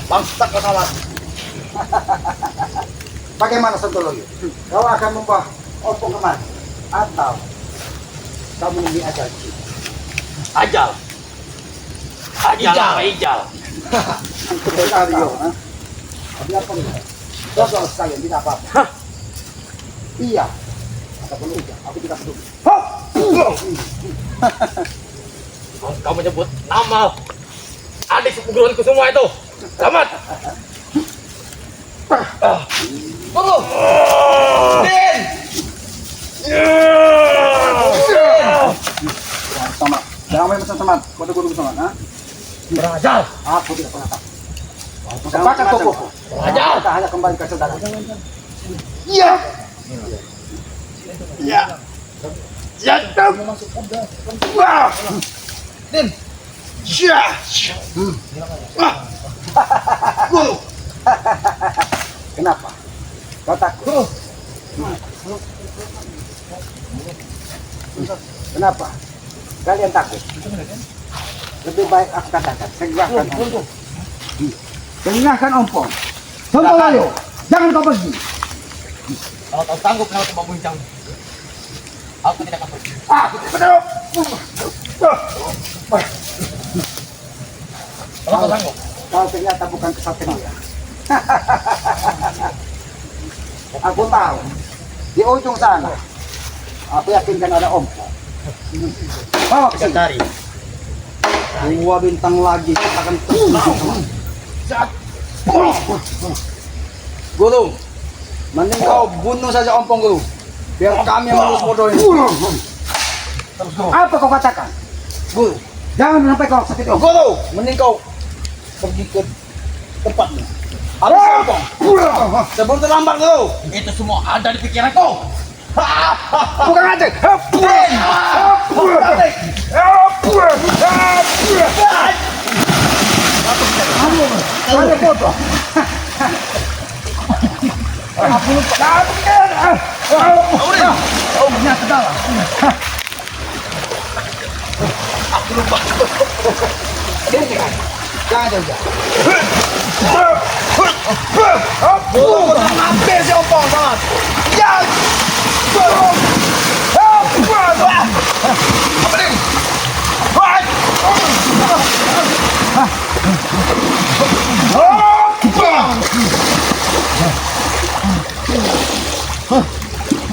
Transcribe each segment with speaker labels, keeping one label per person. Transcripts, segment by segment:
Speaker 1: Bangsak ka naman.
Speaker 2: Bagaimana Santoloyo? Kau akan membawa ompong kemana? Atau kamu ini ajal?
Speaker 1: Ajal. Ajal. Ajal.
Speaker 2: Santoloyo, ha? Tapi apa nih? Dosa sekalian, tidak apa-apa. Iya. Ataupun udah, aku tidak peduli.
Speaker 1: Kau menyebut nama adik sepuguruanku semua itu. Selamat.
Speaker 2: Tunggu. Din. Sama. Jangan main pesan teman. Kau tunggu teman, ha?
Speaker 1: Berajal.
Speaker 2: Aku tidak pernah takut. Baca tubuhku.
Speaker 1: Berajal.
Speaker 2: Kita hanya kembali ke saudara. Iya. Iya. Ya, wah. Din. Ya. Guru. Kenapa? Kau takut? Kenapa? Kalian takut? Lebih baik aku katakan, segerakan ompong. Segerakan ompong. Santoloyo, jangan kau pergi.
Speaker 1: Kalau kau sanggup kalau kau membuncang, aku tidak akan pergi.
Speaker 2: Aku tidak peduli.
Speaker 1: Kalau kau sanggup,
Speaker 2: Kau ternyata bukan kesatria. Aku tahu di ujung sana. Aku yakinkan ada ompong. Bawa ke
Speaker 1: kita
Speaker 2: sini.
Speaker 1: cari.
Speaker 2: 2 bintang lagi kita akan terus. Guru, mending kau bunuh saja ompong guru. Biar kami yang mengurus bodoh ini. Apa kau katakan? Guru, jangan sampai kau sakit om. Guru, mending kau pergi ke tempatmu. Harus ompong. Sebelum terlambat guru.
Speaker 1: Itu semua ada di pikiranku.
Speaker 2: Bukan aja. Ada foto. Aku lupa. Oh, ternyata dalam. Aku lupa. Jangan jauh. Belum hampir si ompong banget. Ya. Apa ini?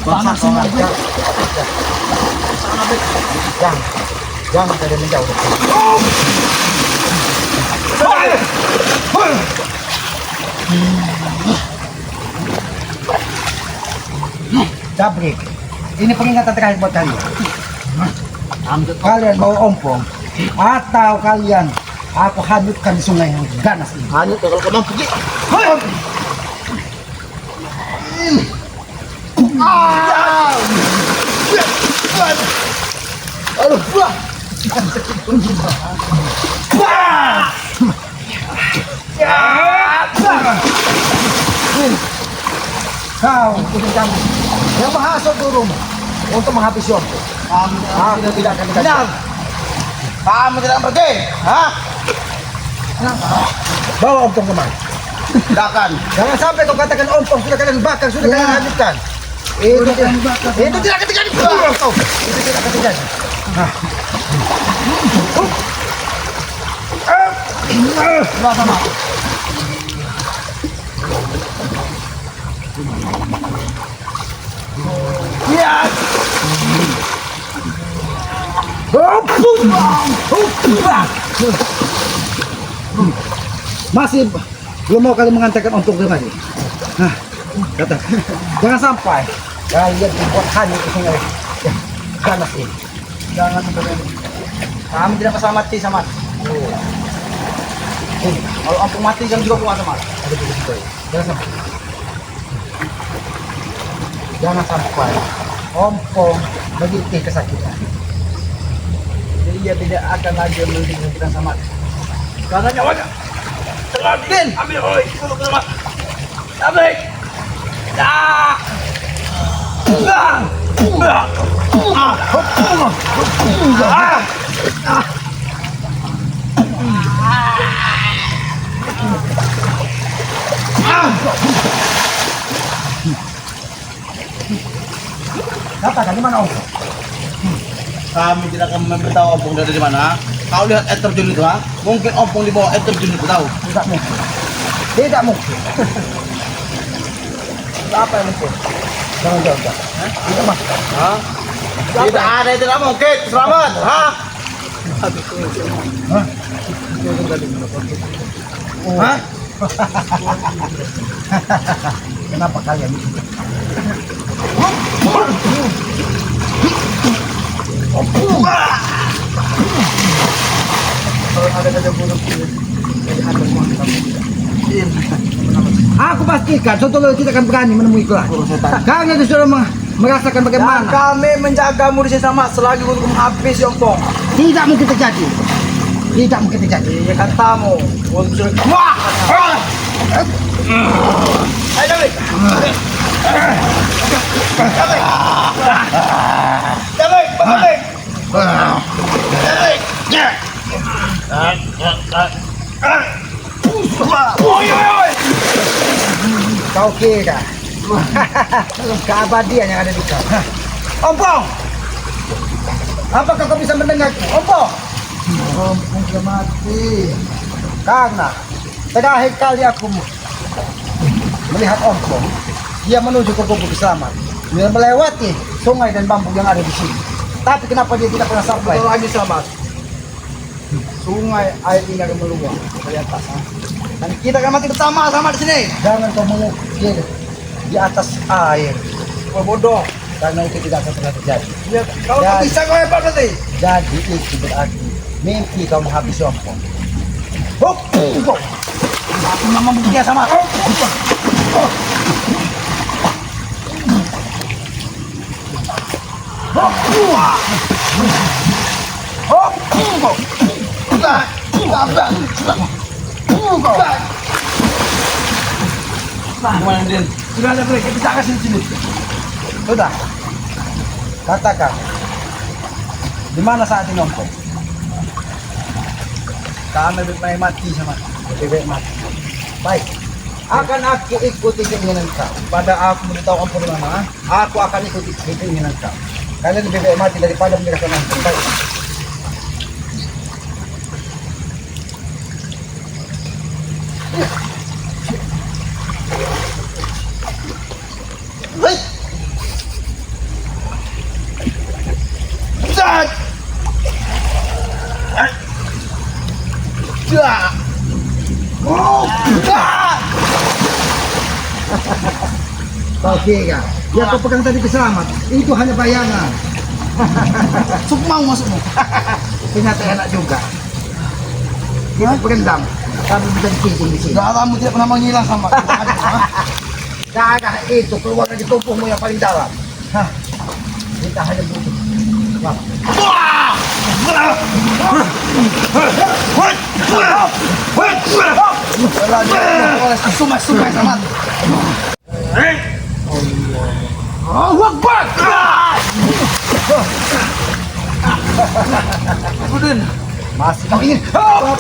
Speaker 2: Panas semua. Jangan ada menjauh. Jabrik, ini peringatan terakhir buat kalian. Kalian bawa ompong atau kalian aku hanyutkan di sungai yang ganas ini.
Speaker 1: Hanyut kalau kau mau pergi.
Speaker 2: Aduh, wah. Kau ikutin kami. Yang berhasil turun untuk menghabisi ompong. Aku tidak akan dikasih.
Speaker 1: Kamu tidak akan pergi. Hah?
Speaker 2: Bawa ompong kemana?
Speaker 1: Tidak akan.
Speaker 2: Jangan sampai kau katakan ompong sudah kalian bakar, sudah kalian lanjutkan. Itu tidak akan terjadi. Itu tidak akan terjadi. Sama. Ya. Masih belum mau kalian mengantarkan ompong kemari. Nah, kata, jangan sampai kalian membuat hanyut ke sungai ganas ini. Jangan sampai kami tidak bisa mati sama. Kalau ompong mati jangan juga kuat sama. Jangan sampai. Jangan sampai ompong begitu kesakitan. Jadi dia tidak akan lagi melindungi kita sama. Karena nyawanya telah diambil oleh guru bersama. Ambil. Katakan di mana Ompong?
Speaker 1: Kami tidak akan memberitahu Ompong dari mana. Kau lihat air terjun itu, ha? Mungkin Ompong di bawah air terjun itu, tahu?
Speaker 2: Tidak mungkin. Tidak mungkin. Apa yang mungkin? Jangan jauh-jauh. Itu mas.
Speaker 1: Hah? Tidak ada, tidak mungkin. Selamat, ha?
Speaker 2: Hah?
Speaker 1: Hah?
Speaker 2: Kenapa kalian itu? Kalau ada gajah burung jadi ada semua kita. Aku pastikan suatu kali kita akan berani menemui kelas. Kalian itu sudah merasakan bagaimana
Speaker 3: kami menjagamu di sini sama selagi untuk menghabisi Ompong.
Speaker 2: tidak mungkin terjadi. Tidak mungkin terjadi.
Speaker 3: Iya katamu.
Speaker 2: Wah!
Speaker 3: Ayo David. David, David.
Speaker 2: Kau kira keabadian yang ada di kau. Ompong! Apakah kau bisa mendengarku? Ompong! Ompong sudah mati. Karena terakhir kali aku melihat Ompong, dia menuju ke gubuk selamat. Dia melewati sungai dan bambu yang ada di sini. Tapi kenapa dia tidak pernah sampai?
Speaker 3: Betul lagi Selamat. Sungai air ini akan meluap dari atas. Dan kita akan mati bersama sama di sini.
Speaker 2: Jangan kau mengukir di atas air.
Speaker 3: Oh bodoh.
Speaker 2: Karena itu tidak akan pernah terjadi.
Speaker 3: Ya, kalau kau bisa kau hebat nanti.
Speaker 2: Jadi itu berarti mimpi kau menghabisi Ompong.
Speaker 3: Aku memang buktinya sama.
Speaker 1: Gimana, Din?
Speaker 3: Sudah ada mereka bisa kasih di sini.
Speaker 2: Sudah. Katakan. Di mana saat ini Ompong?
Speaker 3: Kami baik mati sama.
Speaker 2: Lebih baik mati. Baik. Akan aku ikuti keinginan kau.
Speaker 3: Pada aku memberitahu Ompong di mana.
Speaker 2: Aku akan ikuti keinginan kau. Kalian lebih baik mati daripada menyerahkan Ompong. Baik. Kau kira yang kau pegang tadi keselamat itu hanya bayangan.
Speaker 3: Mau masukmu.
Speaker 2: Ternyata enak juga. Kita berendam. Kami menjadi cincin di sini.
Speaker 3: Darahmu tidak pernah menghilang sama.
Speaker 2: Darah itu keluar dari tubuhmu yang paling dalam. Hah. Kita hanya butuh. Wah.
Speaker 3: Sumai sama.
Speaker 2: Allahu Akbar.
Speaker 3: Udin.
Speaker 2: Masih kau ingin?
Speaker 3: Tahan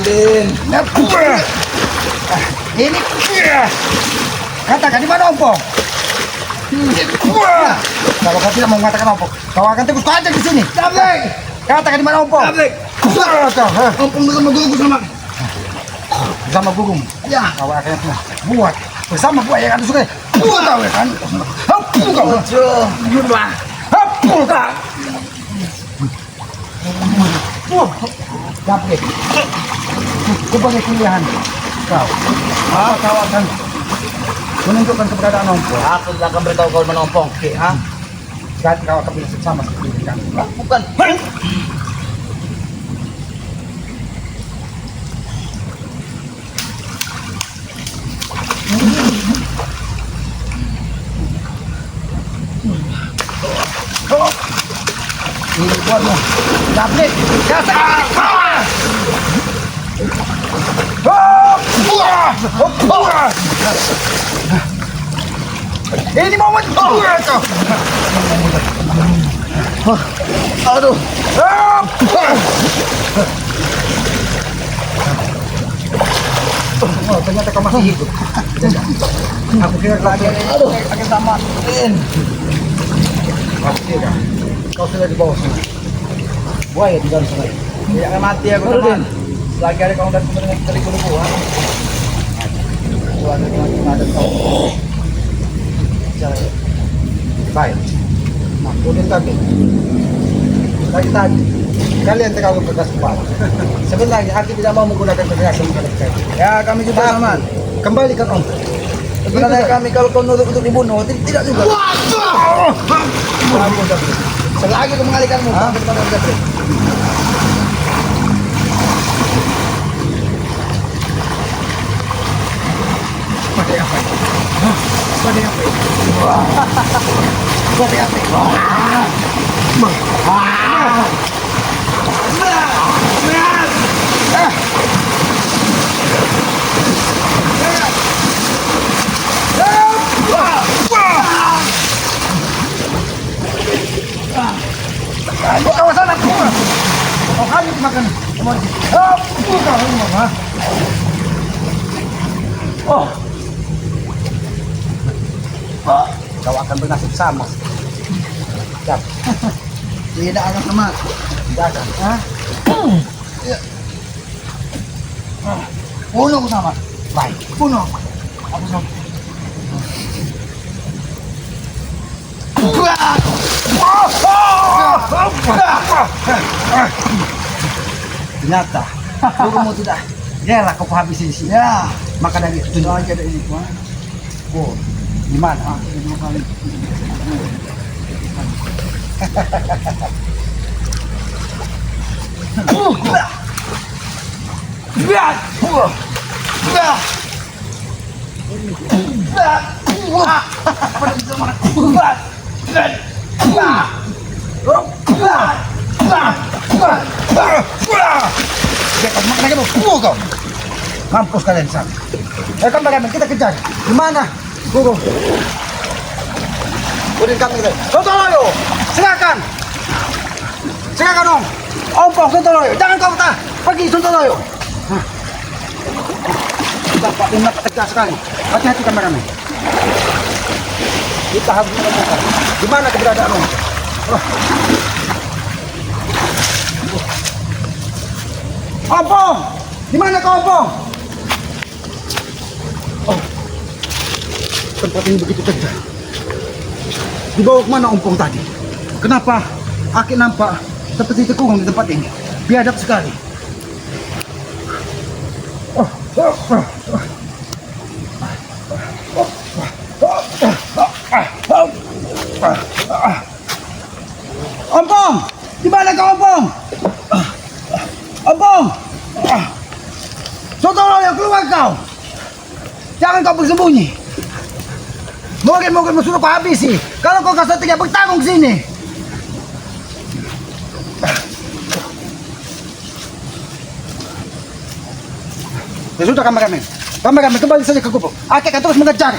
Speaker 3: Din.
Speaker 2: Ini katakan di mana Ompong? Kalau kau tidak mau mengatakan Ompong, kau akan tebus kau aja di sini. Katakan di mana Ompong?
Speaker 3: Ompong bersama guruku sama.
Speaker 2: Bersama gurumu.
Speaker 3: Ya.
Speaker 2: Kau akan buat bersama buat yang ada sungai. Kau tahu ya kan? Hapu kau.
Speaker 3: Jumlah.
Speaker 2: Hapu kau. Dapat. Kau bagi pilihan kau. Apa kau akan menunjukkan keberadaan Ompong?
Speaker 1: Aku tidak akan beritahu kau mana Ompong.
Speaker 3: Oke, ha?
Speaker 2: Dan kau akan bisa sama seperti kami.
Speaker 1: Bukan.
Speaker 2: Ini buatmu. Dapat. Ini momen kau.
Speaker 1: Aduh.
Speaker 3: Oh, ternyata kau masih hidup. Aku kira lagi akan tamat. Aku kira kau sudah di bawah sana. Buaya di dalam sungai. Tidak akan mati aku teman. Selagi ada kau dan kemudian dari kudu Tuhan yang ada kau. Jangan. Baik. Nah, kemudian tadi kalian terlalu keras kepala. Sebenarnya aku tidak mau menggunakan kekerasan kepada kalian.
Speaker 2: Ya, kami juga aman.
Speaker 3: Kembalikan om.
Speaker 2: Sebenarnya kami kalau kau nurut untuk dibunuh, tidak juga.
Speaker 3: Selagi aku mengalihkanmu, sampai kepada Gabriel. Pada apa ini? Pada apa ini? Pada apa ini? Ayo kawasan aku. Kau kali makan. Bukan mama. Oh. Kau akan bernasib sama. Siap.
Speaker 2: Tidak akan sama.
Speaker 3: Tidak akan. Hah?
Speaker 2: Bunuh aku sama.
Speaker 3: Baik.
Speaker 2: Bunuh aku. Aku sama.
Speaker 3: Ternyata gurumu tidak rela kau habisi di sini.
Speaker 2: Ya,
Speaker 3: Maka dari itu
Speaker 2: tunjuk aja dari ini.
Speaker 3: oh, di mana?
Speaker 2: Dua kali.
Speaker 3: Mampus kalian sana. Kan bagaimana kita kejar? Di mana? Guru. Udah kami kita. Sontoloyo, silakan. Silakan dong. Ompong Sontoloyo, jangan kau betah. Pergi Sontoloyo. Bapak ini tegas sekali. Hati-hati kameramen. Kita harus menemukan di mana keberadaanmu. Ompong, di mana kau Ompong? Oh, tempat ini begitu tegak. Dibawa kemana Ompong tadi? Kenapa Aki nampak seperti terkurung di tempat ini? Biadab sekali. Ompong, di mana kau Ompong? Ompong, Sontoloyo keluar kau. Jangan kau bersembunyi. Mungkin sudah kau habisi. Kalau kau kasih tiga bertanggung sini. Ya sudah kameramen. Kameramen kembali saja ke gubuk. Aki akan terus mengejar.